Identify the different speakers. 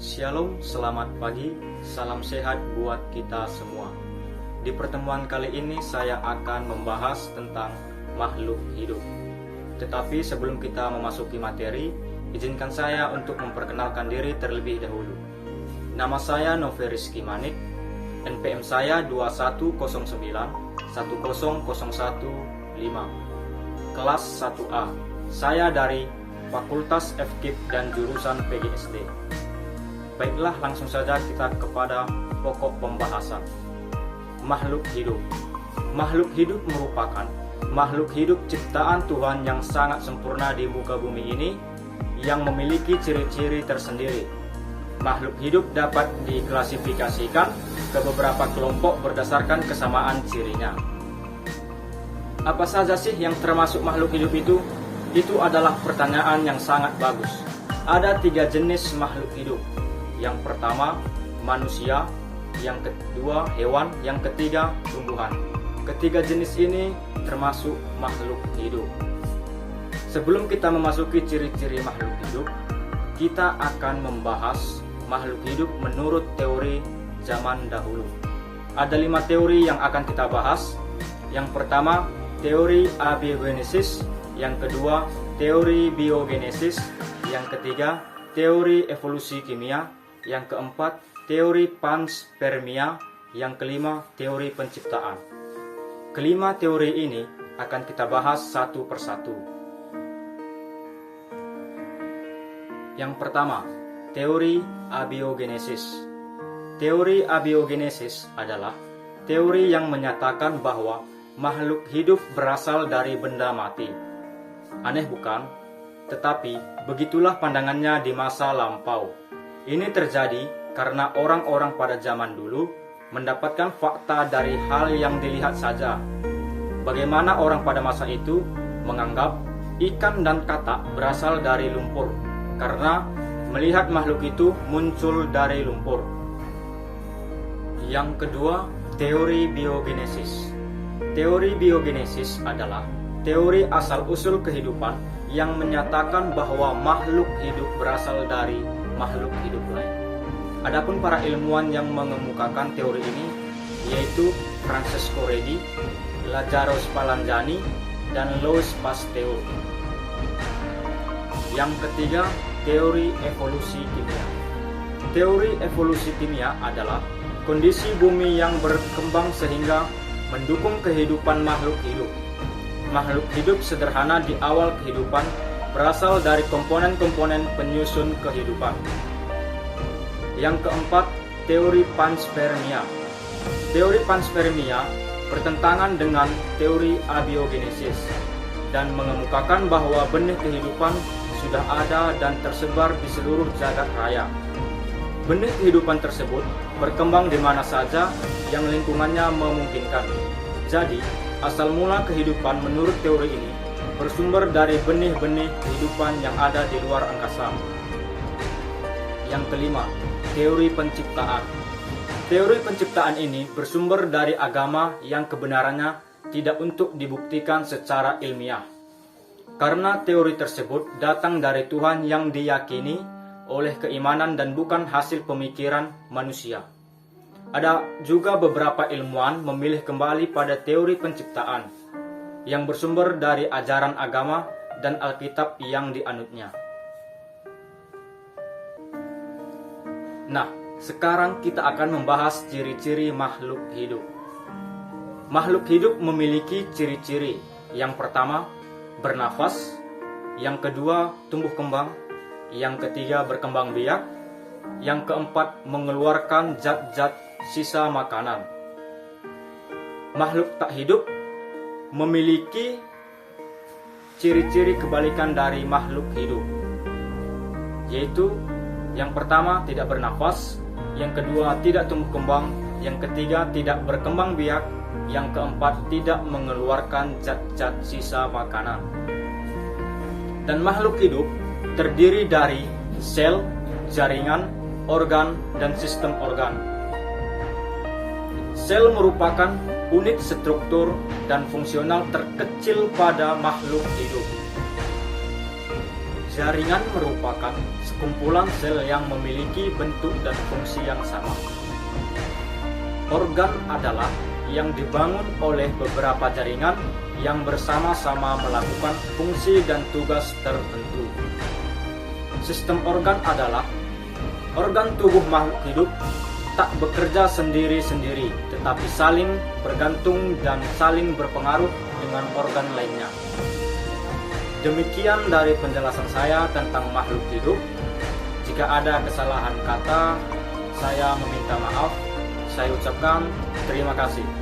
Speaker 1: Shalom, selamat pagi, salam sehat buat kita semua. Di pertemuan kali ini saya akan membahas tentang makhluk hidup. Tetapi sebelum kita memasuki materi, izinkan saya untuk memperkenalkan diri terlebih dahulu. Nama saya Novi Rizky Manik, NPM saya 2109-10015, kelas 1A. Saya dari Fakultas FKIP dan jurusan PGSD. Baiklah, langsung saja kita kepada pokok pembahasan. Makhluk hidup. Makhluk hidup merupakan makhluk hidup ciptaan Tuhan yang sangat sempurna di muka bumi ini, yang memiliki ciri-ciri tersendiri. Makhluk hidup dapat diklasifikasikan ke beberapa kelompok berdasarkan kesamaan cirinya. Apa saja sih yang termasuk makhluk hidup itu? Itu adalah pertanyaan yang sangat bagus. Ada 3 jenis makhluk hidup. Yang pertama, manusia. Yang kedua, hewan. Yang ketiga, tumbuhan. Ketiga jenis ini termasuk makhluk hidup. Sebelum kita memasuki ciri-ciri makhluk hidup, kita akan membahas makhluk hidup menurut teori zaman dahulu. Ada 5 teori yang akan kita bahas. Yang pertama, teori abiogenesis. Yang kedua, teori biogenesis. Yang ketiga, teori evolusi kimia. Yang keempat, teori panspermia. Yang kelima, teori penciptaan. Kelima teori ini akan kita bahas satu persatu. Yang pertama, teori abiogenesis. Teori abiogenesis adalah teori yang menyatakan bahwa makhluk hidup berasal dari benda mati. Aneh bukan? Tetapi begitulah pandangannya di masa lampau. Ini terjadi karena orang-orang pada zaman dulu mendapatkan fakta dari hal yang dilihat saja. Bagaimana orang pada masa itu menganggap ikan dan katak berasal dari lumpur, karena melihat makhluk itu muncul dari lumpur. Yang kedua, teori biogenesis. Teori biogenesis adalah teori asal-usul kehidupan yang menyatakan bahwa makhluk hidup berasal dari makhluk hidup lain. Adapun para ilmuwan yang mengemukakan teori ini yaitu Francesco Redi, Lazzaro Spallanzani, dan Louis Pasteur. Yang ketiga, teori evolusi kimia. Teori evolusi kimia adalah kondisi bumi yang berkembang sehingga mendukung kehidupan makhluk hidup. Makhluk hidup sederhana di awal kehidupan berasal dari komponen-komponen penyusun kehidupan. Yang keempat, teori panspermia. Teori panspermia bertentangan dengan teori abiogenesis dan mengemukakan bahwa benih kehidupan sudah ada dan tersebar di seluruh jagat raya. Benih kehidupan tersebut berkembang di mana saja yang lingkungannya memungkinkan. Jadi, asal mula kehidupan menurut teori ini bersumber dari benih-benih kehidupan yang ada di luar angkasa. Yang kelima, teori penciptaan. Teori penciptaan ini bersumber dari agama yang kebenarannya tidak untuk dibuktikan secara ilmiah. Karena teori tersebut datang dari Tuhan yang diyakini oleh keimanan dan bukan hasil pemikiran manusia. Ada juga beberapa ilmuwan memilih kembali pada teori penciptaan yang bersumber dari ajaran agama dan Alkitab yang dianutnya. Nah, sekarang kita akan membahas ciri-ciri makhluk hidup. Makhluk hidup memiliki ciri-ciri. Yang pertama, bernafas. Yang kedua, tumbuh kembang. Yang ketiga, berkembang biak. Yang keempat, mengeluarkan zat-zat sisa makanan. Makhluk tak hidup memiliki ciri-ciri kebalikan dari makhluk hidup, yaitu yang pertama, tidak bernafas. Yang kedua, tidak tumbuh kembang. Yang ketiga, tidak berkembang biak. Yang keempat, tidak mengeluarkan zat-zat sisa makanan. Dan makhluk hidup terdiri dari sel, jaringan, organ, dan sistem organ. Sel merupakan unit struktur dan fungsional terkecil pada makhluk hidup. Jaringan merupakan sekumpulan sel yang memiliki bentuk dan fungsi yang sama. Organ adalah yang dibangun oleh beberapa jaringan yang bersama-sama melakukan fungsi dan tugas tertentu. Sistem organ adalah organ tubuh makhluk hidup tak bekerja sendiri-sendiri, tetapi saling bergantung dan saling berpengaruh dengan organ lainnya. Demikian dari penjelasan saya tentang makhluk hidup. Jika ada kesalahan kata, saya meminta maaf. Saya ucapkan terima kasih.